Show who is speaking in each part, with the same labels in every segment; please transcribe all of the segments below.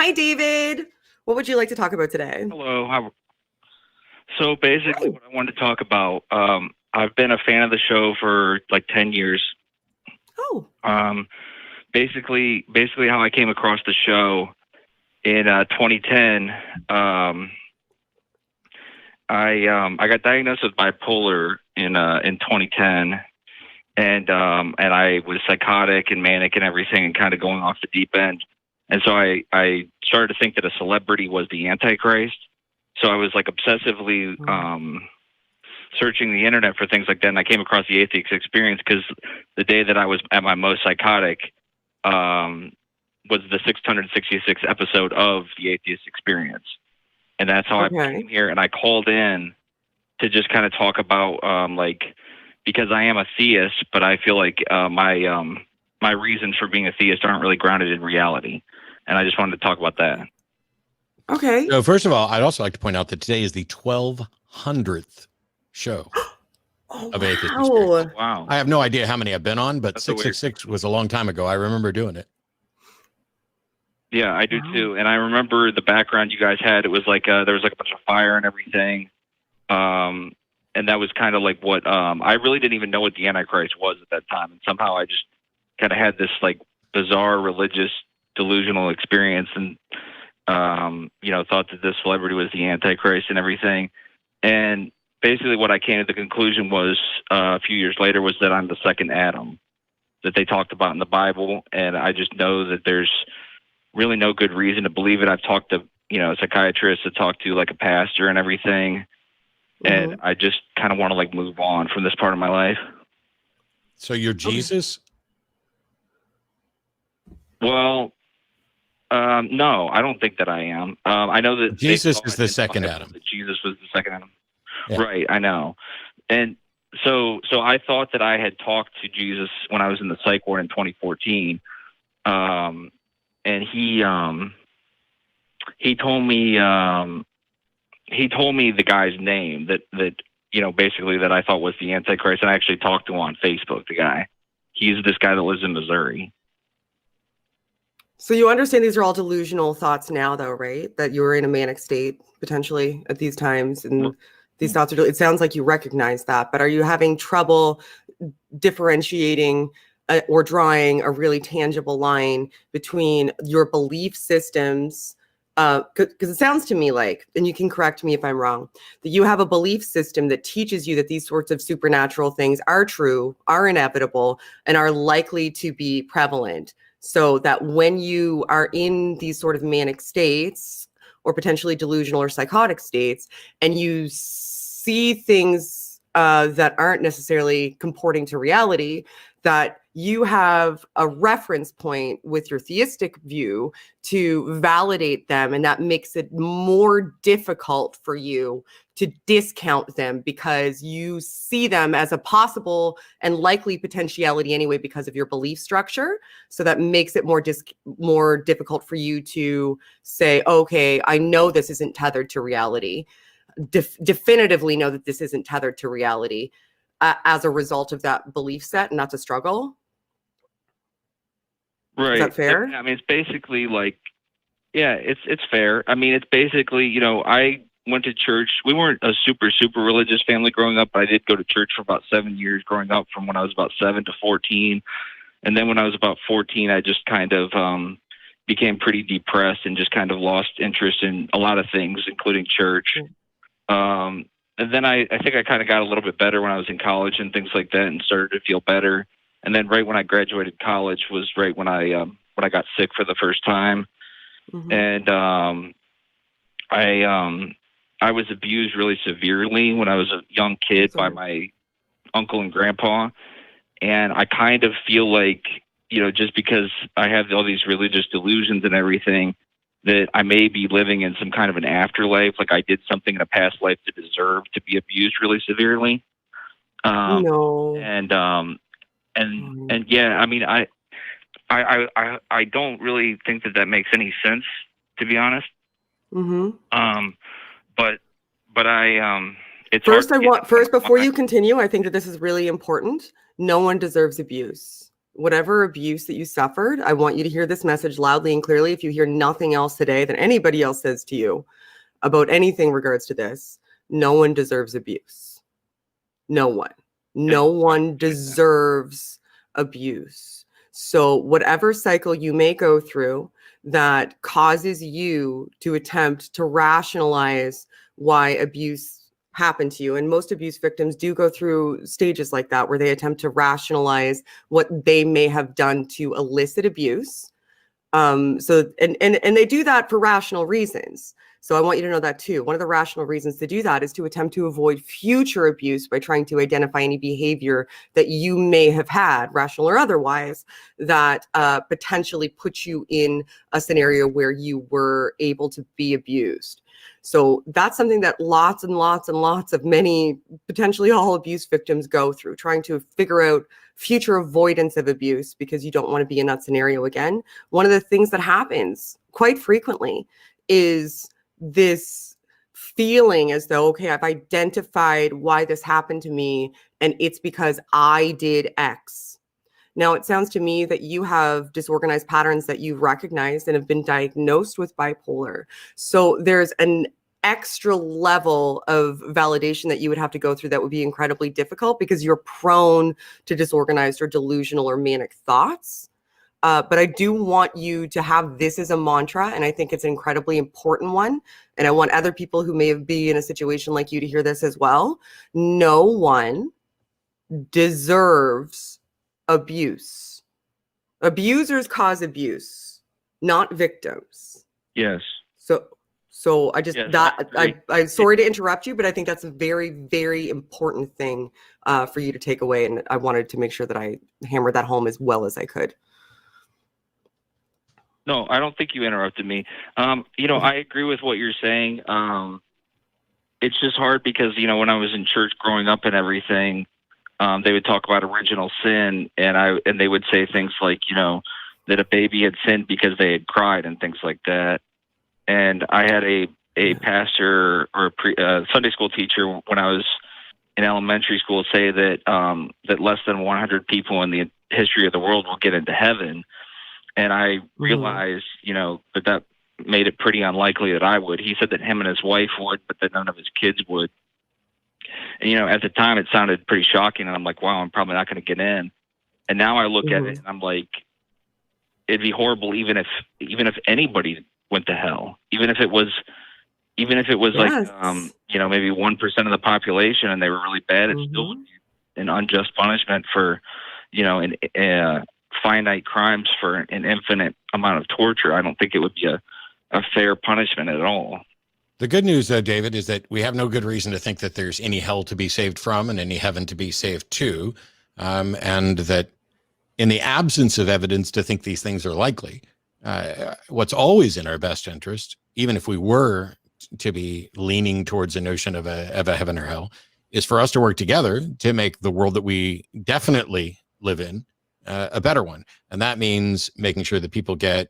Speaker 1: Hi, David. What would you like to talk about today?
Speaker 2: Hello. So basically, what I wanted to talk about, I've been a fan of the show for like 10 years.
Speaker 1: Oh.
Speaker 2: Basically how I came across the show in 2010. I got diagnosed with bipolar in 2010, and I was psychotic and manic and everything, and kind of going off the deep end. And so I started to think that a celebrity was the Antichrist. So I was like obsessively searching the internet for things like that, and I came across the Atheist Experience because the day that I was at my most psychotic was the 666th episode of the Atheist Experience. And that's how I came here, and I called in to just kind of talk about because I am a theist, but I feel like my reasons for being a theist aren't really grounded in reality. And I just wanted to talk about that.
Speaker 1: Okay.
Speaker 3: So first of all, I'd also like to point out that today is the 1200th show of Atheist Experience.
Speaker 2: Wow.
Speaker 3: I have no idea how many I've been on, but
Speaker 2: That's
Speaker 3: 666 was a long time ago. I remember doing it.
Speaker 2: Yeah, I do too. And I remember the background you guys had. It was like there was like a bunch of fire and everything. And that was kind of like what I really didn't even know what the Antichrist was at that time. And somehow I just kind of had this like bizarre religious delusional experience, and thought that this celebrity was the Antichrist and everything. And basically what I came to the conclusion was a few years later was that I'm the second Adam that they talked about in the Bible. And I just know that there's really no good reason to believe it. I've talked to, psychiatrists, to talk to like a pastor and everything. And I just kind of want to like move on from this part of my life.
Speaker 3: So you're Jesus?
Speaker 2: Well, no, I don't think that I am. I know that
Speaker 3: Jesus is the second Adam.
Speaker 2: That Jesus was the second Adam.
Speaker 3: Yeah.
Speaker 2: Right, I know. And so I thought that I had talked to Jesus when I was in the psych ward in 2014. And he told me the guy's name that basically that I thought was the Antichrist. And I actually talked to him on Facebook, the guy. He's this guy that lives in Missouri.
Speaker 1: So you understand these are all delusional thoughts now, though, right? That you were in a manic state potentially at these times, and these thoughts are. It sounds like you recognize that, but are you having trouble differentiating or drawing a really tangible line between your belief systems? Because it sounds to me like, and you can correct me if I'm wrong, that you have a belief system that teaches you that these sorts of supernatural things are true, are inevitable, and are likely to be prevalent. So that when you are in these sort of manic states or potentially delusional or psychotic states, and you see things that aren't necessarily comporting to reality, that you have a reference point with your theistic view to validate them. And that makes it more difficult for you to discount them because you see them as a possible and likely potentiality anyway because of your belief structure. So that makes it more difficult for you to say, okay, I know this isn't tethered to reality. Definitively know that this isn't tethered to reality as a result of that belief set, and that's a struggle.
Speaker 2: Right.
Speaker 1: Is that fair?
Speaker 2: I mean, it's basically like, yeah, it's fair. I mean, it's basically, I went to church. We weren't a super, super religious family growing up, but I did go to church for about 7 years growing up, from when I was about 7 to 14. And then when I was about 14, I just kind of became pretty depressed and just kind of lost interest in a lot of things, including church. And then I think I kind of got a little bit better when I was in college and things like that, and started to feel better. And then right when I graduated college was right when I got sick for the first time. And I was abused really severely when I was a young kid by my uncle and grandpa. And I kind of feel like, just because I have all these religious delusions and everything, that I may be living in some kind of an afterlife, like I did something in a past life to deserve to be abused really severely.
Speaker 1: No.
Speaker 2: And yeah, I mean, I don't really think that makes any sense, to be honest. But it's
Speaker 1: first before you continue, I think that this is really important. No one deserves abuse, whatever abuse that you suffered, I want you to hear this message loudly and clearly. If you hear nothing else today that anybody else says to you about anything in regards to this, no one deserves abuse. No one. No one deserves abuse. So whatever cycle you may go through that causes you to attempt to rationalize why abuse happened to you, and most abuse victims do go through stages like that where they attempt to rationalize what they may have done to elicit abuse. And they do that for rational reasons. So I want you to know that too. One of the rational reasons to do that is to attempt to avoid future abuse by trying to identify any behavior that you may have had, rational or otherwise, that potentially put you in a scenario where you were able to be abused. So that's something that lots and lots and lots of many, potentially all abuse victims go through, trying to figure out future avoidance of abuse because you don't want to be in that scenario again. One of the things that happens quite frequently is this feeling as though, okay, I've identified why this happened to me and it's because I did X. Now, it sounds to me that you have disorganized patterns that you've recognized and have been diagnosed with bipolar. So there's an extra level of validation that you would have to go through that would be incredibly difficult because you're prone to disorganized or delusional or manic thoughts. But I do want you to have this as a mantra, and I think it's an incredibly important one. And I want other people who may be in a situation like you to hear this as well. No one deserves abuse. Abusers cause abuse, not victims.
Speaker 2: Yes.
Speaker 1: So I just,
Speaker 2: yes,
Speaker 1: I'm sorry to interrupt you, but I think that's a very, very important thing for you to take away. And I wanted to make sure that I hammered that home as well as I could.
Speaker 2: No, I don't think you interrupted me. I agree with what you're saying. It's just hard because, when I was in church growing up and everything, they would talk about original sin, and they would say things like, that a baby had sinned because they had cried and things like that. And I had a pastor or a Sunday school teacher when I was in elementary school say that that less than 100 people in the history of the world will get into heaven. And I realized, that made it pretty unlikely that I would. He said that him and his wife would, but that none of his kids would. And, at the time it sounded pretty shocking. And I'm like, wow, I'm probably not going to get in. And now I look at it and I'm like, it'd be horrible even if anybody went to hell, even if it was yes. like, maybe 1% of the population and they were really bad, it still would be an unjust punishment for, finite crimes for an infinite amount of torture. I don't think it would be a fair punishment at all.
Speaker 3: The good news, though, David, is that we have no good reason to think that there's any hell to be saved from and any heaven to be saved to, and that in the absence of evidence to think these things are likely, what's always in our best interest, even if we were to be leaning towards a notion of a heaven or hell, is for us to work together to make the world that we definitely live in a better one. And that means making sure that people get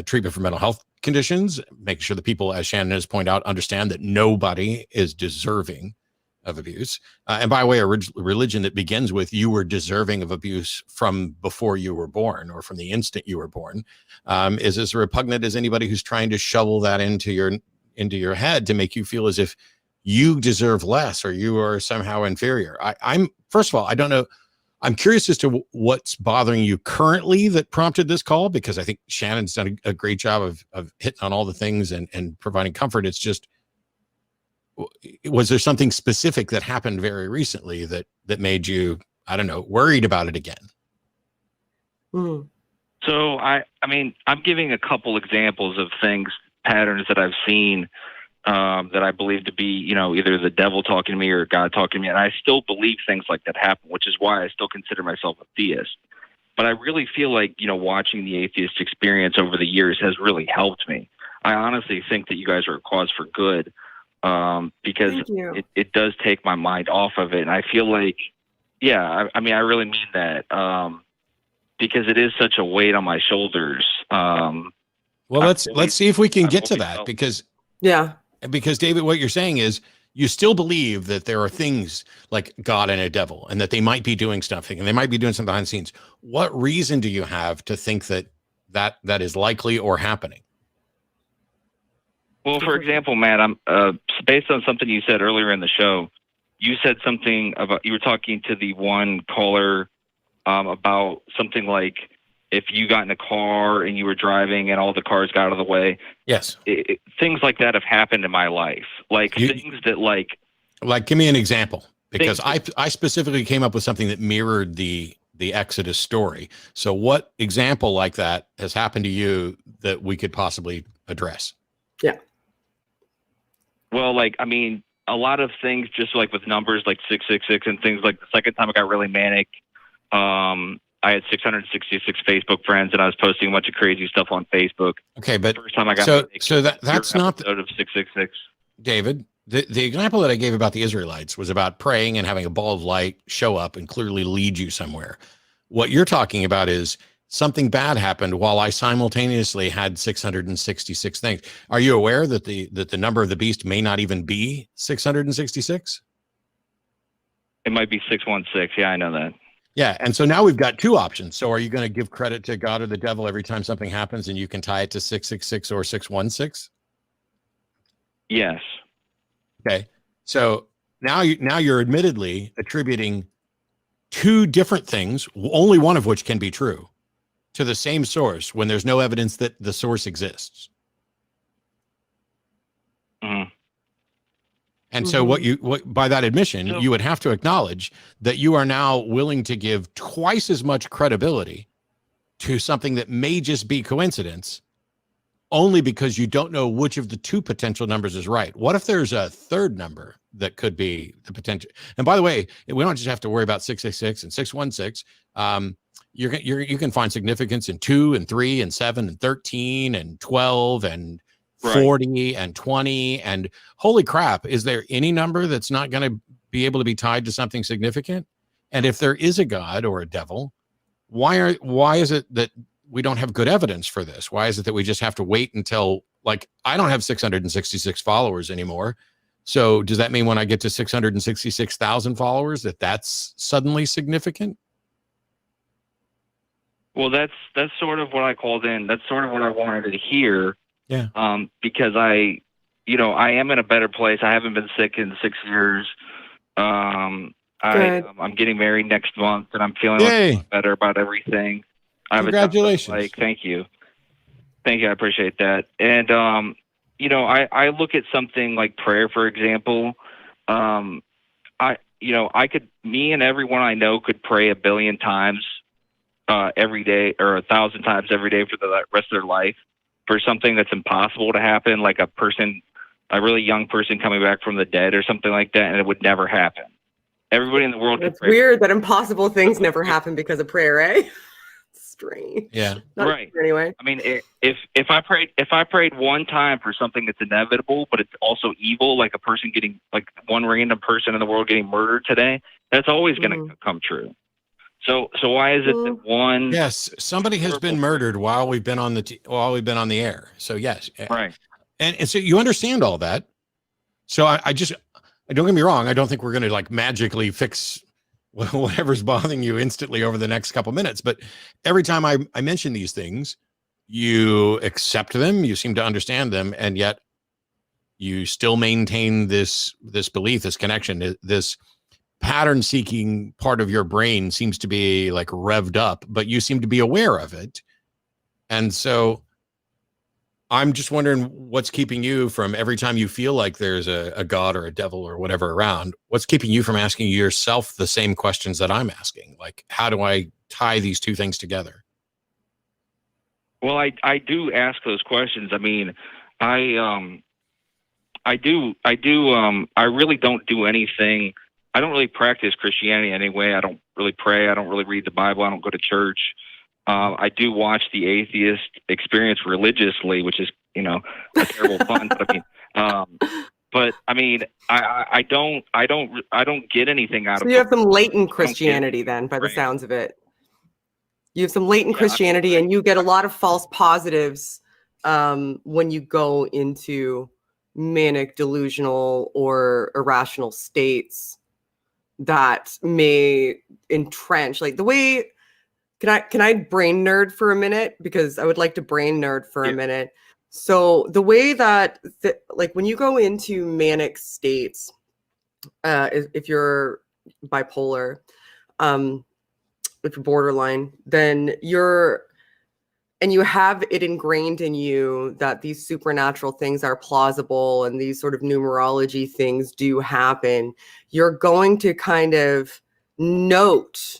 Speaker 3: treatment for mental health conditions, making sure that people, as Shannon has pointed out, understand that nobody is deserving of abuse. And by the way, a religion that begins with you were deserving of abuse from before you were born or from the instant you were born is as repugnant as anybody who's trying to shovel that into your head to make you feel as if you deserve less or you are somehow inferior. I'm first of all, I don't know. I'm curious as to what's bothering you currently that prompted this call, because I think Shannon's done a great job of hitting on all the things and providing comfort. It's just, was there something specific that happened very recently that made you, I don't know, worried about it again?
Speaker 2: So I'm giving a couple examples of patterns that I've seen that I believe to be, either the devil talking to me or God talking to me. And I still believe things like that happen, which is why I still consider myself a theist. But I really feel like, watching the Atheist Experience over the years has really helped me. I honestly think that you guys are a cause for good because it does take my mind off of it. And I feel like, I really mean that because it is such a weight on my shoulders.
Speaker 3: Well, let's see if we can get to that because David, what you're saying is you still believe that there are things like God and a devil, and that they might be doing something, and they might be doing something behind the scenes. What reason do you have to think that is likely or happening?
Speaker 2: Well, for example, Matt, I'm based on something you said earlier in the show. You said something about, you were talking to the one caller about something like if you got in a car and you were driving and all the cars got out of the way.
Speaker 3: Yes.
Speaker 2: Things like that have happened in my life. Like things that like
Speaker 3: give me an example, because I specifically came up with something that mirrored the Exodus story. So what example like that has happened to you that we could possibly address?
Speaker 1: Yeah.
Speaker 2: Well, like, I mean, a lot of things just like with numbers like 666 and things like the second time I got really manic, I had 666 Facebook friends and I was posting a bunch of crazy stuff on Facebook.
Speaker 3: Okay, but
Speaker 2: the first time I got
Speaker 3: so
Speaker 2: manic,
Speaker 3: so that's not
Speaker 2: the of 666.
Speaker 3: David. The example that I gave about the Israelites was about praying and having a ball of light show up and clearly lead you somewhere. What you're talking about is something bad happened while I simultaneously had 666 things. Are you aware that the number of the beast may not even be 666?
Speaker 2: It might be 616. Yeah, I know that.
Speaker 3: Yeah, and so now we've got two options. So are you going to give credit to God or the devil every time something happens, and you can tie it to 666 or 616?
Speaker 2: Yes.
Speaker 3: Okay. So now you're admittedly attributing two different things, only one of which can be true, to the same source when there's no evidence that the source exists.
Speaker 2: Mm-hmm.
Speaker 3: And so what by that admission, you would have to acknowledge that you are now willing to give twice as much credibility to something that may just be coincidence, only because you don't know which of the two potential numbers is right. What if there's a third number that could be the potential? And by the way, we don't just have to worry about 666 and 616. You can find significance in 2 and 3 and 7 and 13 and 12 and 40 and 20. And holy crap, is there any number that's not going to be able to be tied to something significant? And if there is a God or a devil, why is it that we don't have good evidence for this? Why is it that we just have to wait until, like, I don't have 666 followers anymore. So does that mean when I get to 666,000 followers that's suddenly significant?
Speaker 2: Well, that's sort of what I called in. That's sort of what I wanted to hear.
Speaker 3: Yeah.
Speaker 2: Because I am in a better place. I haven't been sick in 6 years. I'm getting married next month, and I'm feeling a lot better about everything.
Speaker 3: Congratulations!
Speaker 2: Thank you. I appreciate that. And I look at something like prayer, for example. Me and everyone I know could pray 1 billion times every day, or 1,000 times every day for the rest of their life, for something that's impossible to happen, like a really young person coming back from the dead or something like that, and it would never happen. Everybody in the world.
Speaker 1: It's weird that impossible things never happen because of prayer, eh? Strange.
Speaker 3: Yeah.
Speaker 2: Right.
Speaker 1: Anyway.
Speaker 2: I mean, if I prayed one time for something that's inevitable, but it's also evil, like a person getting, like one random person in the world getting murdered today, that's always going to come true. So why is it that one?
Speaker 3: Yes, somebody has been murdered while we've been on the air. So yes,
Speaker 2: right.
Speaker 3: And so you understand all that. So I don't get me wrong. I don't think we're going to like magically fix whatever's bothering you instantly over the next couple minutes. But every time I mention these things, you accept them. You seem to understand them, and yet you still maintain this belief, this connection, this pattern-seeking part of your brain seems to be like revved up, but you seem to be aware of it. And so I'm just wondering what's keeping you from, every time you feel like there's a God or a devil or whatever around, what's keeping you from asking yourself the same questions that I'm asking? Like, how do I tie these two things together?
Speaker 2: Well, I do ask those questions. I mean, I really don't do anything. I don't really practice Christianity anyway. I don't really pray. I don't really read the Bible. I don't go to church. I do watch the Atheist Experience religiously, which is, a terrible fun. But I mean, I don't get anything out of it.
Speaker 1: So you have some latent Christianity then, by the sounds of it. You have some latent Christianity, and you get a lot of false positives when you go into manic, delusional, or irrational states that may entrench, like the way, can I brain nerd for a minute? Because I would like to brain nerd for a minute. So the way that, like when you go into manic states, if you're bipolar, if you're borderline, then you have it ingrained in you that these supernatural things are plausible and these sort of numerology things do happen, you're going to kind of note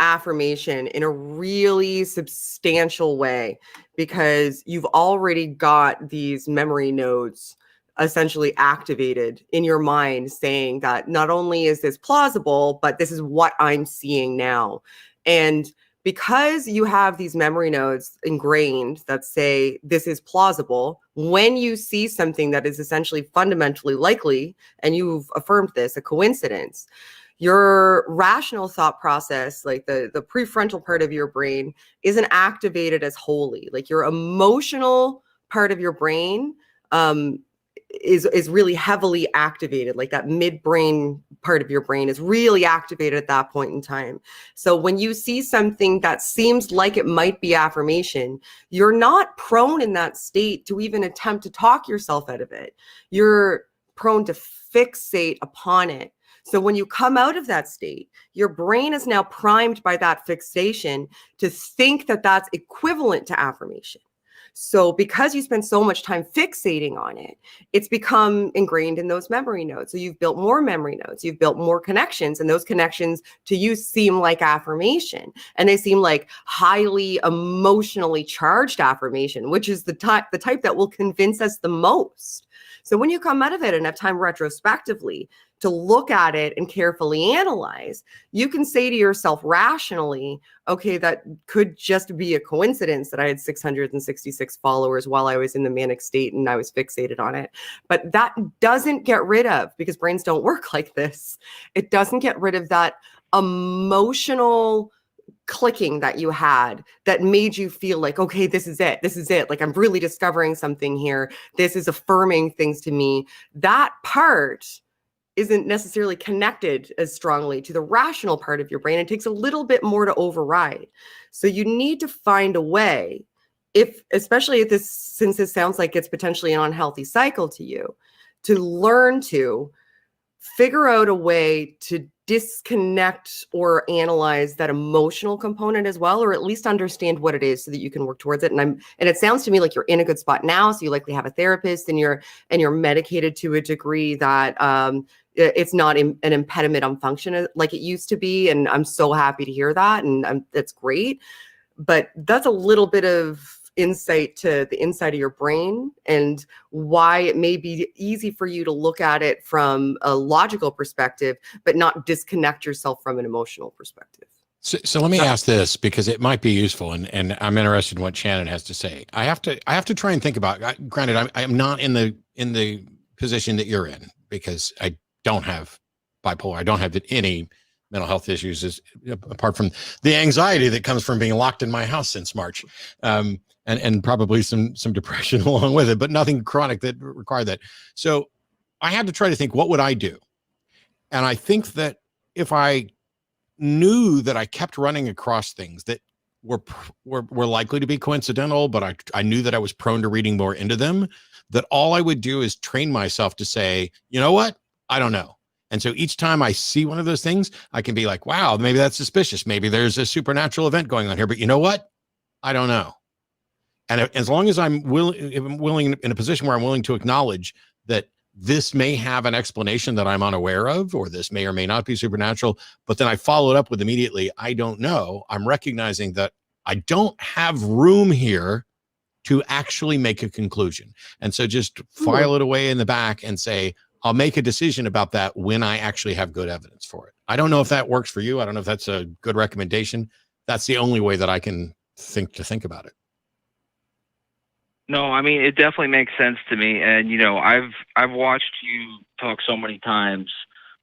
Speaker 1: affirmation in a really substantial way because you've already got these memory nodes essentially activated in your mind saying that not only is this plausible, but this is what I'm seeing now. And because you have these memory nodes ingrained that say this is plausible, when you see something that is essentially fundamentally likely, and you've affirmed this, a coincidence, your rational thought process, like the prefrontal part of your brain, isn't activated as wholly. Like your emotional part of your brain is really heavily activated, like that midbrain part of your brain is really activated at that point in time. So when you see something that seems like it might be affirmation, you're not prone in that state to even attempt to talk yourself out of it. You're prone to fixate upon it. So when you come out of that state, your brain is now primed by that fixation to think that that's equivalent to affirmation. So because you spend so much time fixating on it, it's become ingrained in those memory nodes. So you've built more memory nodes, you've built more connections, and those connections to you seem like affirmation. And they seem like highly emotionally charged affirmation, which is the type that will convince us the most. So when you come out of it and have time retrospectively to look at it and carefully analyze, you can say to yourself rationally, okay, that could just be a coincidence that I had 666 followers while I was in the manic state and I was fixated on it. But that doesn't get rid of, because brains don't work like this, it doesn't get rid of that emotional clicking that you had that made you feel like, okay, this is it. Like I'm really discovering something here. This is affirming things to me. That part isn't necessarily connected as strongly to the rational part of your brain. It takes a little bit more to override. So you need to find a way, especially since this sounds like it's potentially an unhealthy cycle to you, to learn to figure out a way to disconnect or analyze that emotional component as well, or at least understand what it is so that you can work towards it. And it sounds to me like you're in a good spot now. So you likely have a therapist and you're medicated to a degree that it's not an impediment on function like it used to be. And I'm so happy to hear that. And that's great. But that's a little bit of insight to the inside of your brain and why it may be easy for you to look at it from a logical perspective, but not disconnect yourself from an emotional perspective.
Speaker 3: So let me ask this, because it might be useful, and I'm interested in what Shannon has to say. I have to try and think about. Granted, I'm not in the position that you're in, because I don't have bipolar. I don't have any mental health issues, apart from the anxiety that comes from being locked in my house since March, and probably some depression along with it, but nothing chronic that required that. So I had to try to think, what would I do? And I think that if I knew that I kept running across things that were likely to be coincidental, but I knew that I was prone to reading more into them, that all I would do is train myself to say, you know what? I don't know. And so each time I see one of those things, I can be like, wow, maybe that's suspicious. Maybe there's a supernatural event going on here, but you know what? I don't know. And as long as I'm willing in a position where I'm willing to acknowledge that this may have an explanation that I'm unaware of, or this may or may not be supernatural, but then I follow it up with immediately, I don't know. I'm recognizing that I don't have room here to actually make a conclusion. And so just file it away in the back and say, I'll make a decision about that when I actually have good evidence for it. I don't know if that works for you. I don't know if that's a good recommendation. That's the only way that I can think about it.
Speaker 2: No, I mean, it definitely makes sense to me. And, you know, I've watched you talk so many times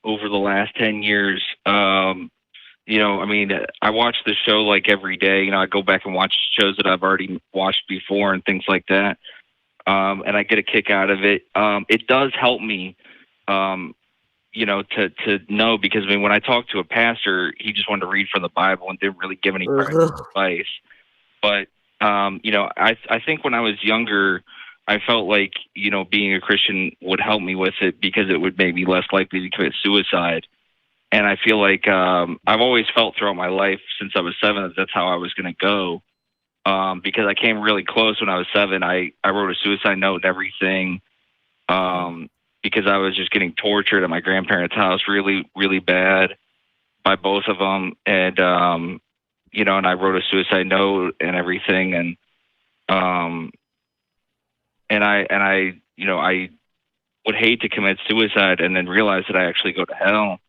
Speaker 2: over the last 10 years. You know, I mean, I watch the show like every day. You know, I go back and watch shows that I've already watched before and things like that. and I get a kick out of it. It does help me, you know, to know, because I mean, when I talked to a pastor, he just wanted to read from the Bible and didn't really give any practical advice. But you know, I think when I was younger, I felt like, you know, being a Christian would help me with it because it would make me less likely to commit suicide. And I feel like I've always felt throughout my life since I was 7 that that's how I was going to go. Because I came really close when I was 7. I wrote a suicide note and everything, because I was just getting tortured at my grandparents' house really, really bad by both of them. And, you know, and I wrote a suicide note and everything. And I, you know, I would hate to commit suicide and then realize that I actually go to hell.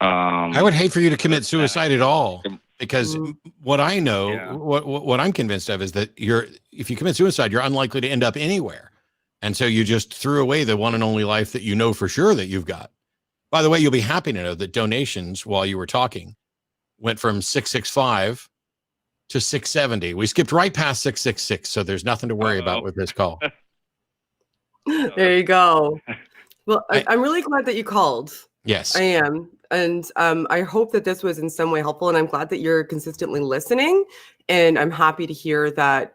Speaker 3: I would hate for you to commit suicide at all, because what I know, what I'm convinced of is that if you commit suicide, you're unlikely to end up anywhere. And so you just threw away the one and only life that you know for sure that you've got. By the way, you'll be happy to know that donations while you were talking went from 665 to 670. We skipped right past 666. So there's nothing to worry about with this call.
Speaker 1: There you go. Well, I'm really glad that you called.
Speaker 3: Yes,
Speaker 1: I am. And I hope that this was in some way helpful. And I'm glad that you're consistently listening. And I'm happy to hear that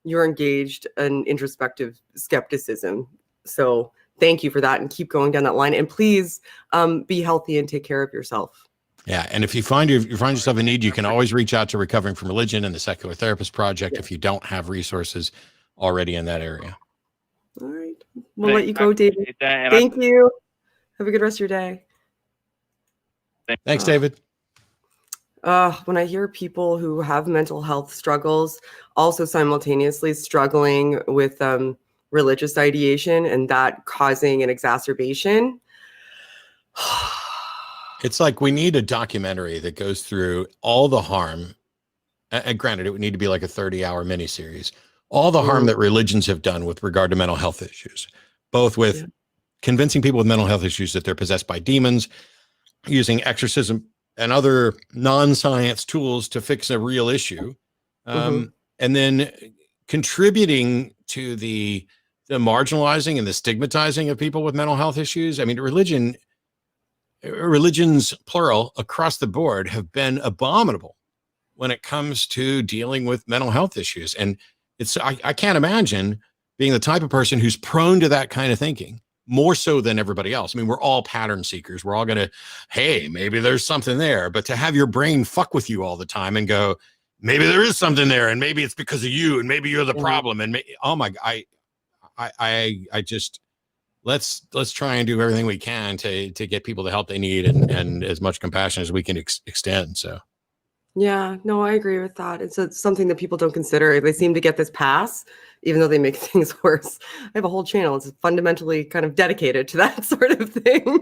Speaker 1: you're engaged in introspective skepticism. So thank you for that, and keep going down that line. And please be healthy and take care of yourself.
Speaker 3: Yeah. And if you find yourself in need, you can always reach out to Recovering from Religion and the Secular Therapist Project if you don't have resources already in that area.
Speaker 1: All right. We'll let you go, David. Thank you. Have a good rest of your day.
Speaker 3: Thanks, David.
Speaker 1: When I hear people who have mental health struggles also simultaneously struggling with religious ideation and that causing an exacerbation.
Speaker 3: It's like we need a documentary that goes through all the harm. And granted, it would need to be like a 30-hour miniseries. All the harm that religions have done with regard to mental health issues, both with convincing people with mental health issues that they're possessed by demons, using exorcism and other non-science tools to fix a real issue, and then contributing to the marginalizing and the stigmatizing of people with mental health issues. I mean, religions, plural, across the board have been abominable when it comes to dealing with mental health issues. And I can't imagine being the type of person who's prone to that kind of thinking, more so than everybody else. I mean, we're all pattern seekers. We're all going to, hey, maybe there's something there. But to have your brain fuck with you all the time and go, maybe there is something there, and maybe it's because of you, and maybe you're the problem. And oh my, I just, let's try and do everything we can to get people the help they need and as much compassion as we can extend. So.
Speaker 1: Yeah, no, I agree with that. It's something that people don't consider. They seem to get this pass, even though they make things worse. I have a whole channel. It's fundamentally kind of dedicated to that sort of thing.